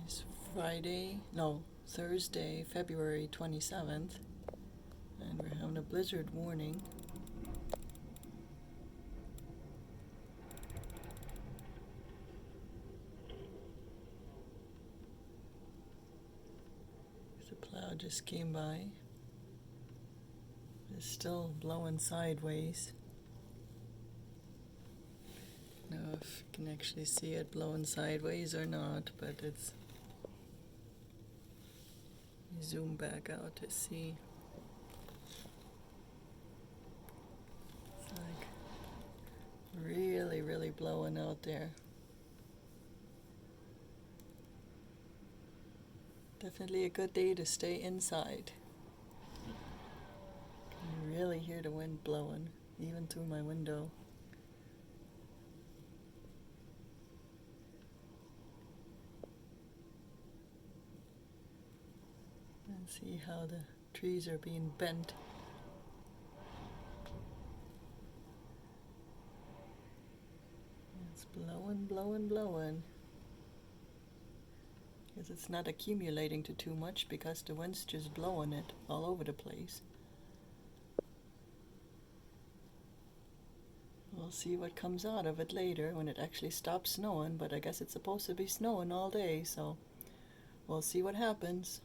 It's Thursday, February 27th, and we're having a blizzard warning. The plow just came by. It's still blowing sideways. I don't know if you can actually see it blowing sideways or not, but it's... Zoom back out to see. It's like really, really blowing out there. Definitely a good day to stay inside. You can really hear the wind blowing, even through my window. And see how the trees are being bent. It's blowing, blowing, blowing. Because it's not accumulating to too much because the wind's just blowing it all over the place. We'll see what comes out of it later when it actually stops snowing, but I guess it's supposed to be snowing all day, so we'll see what happens.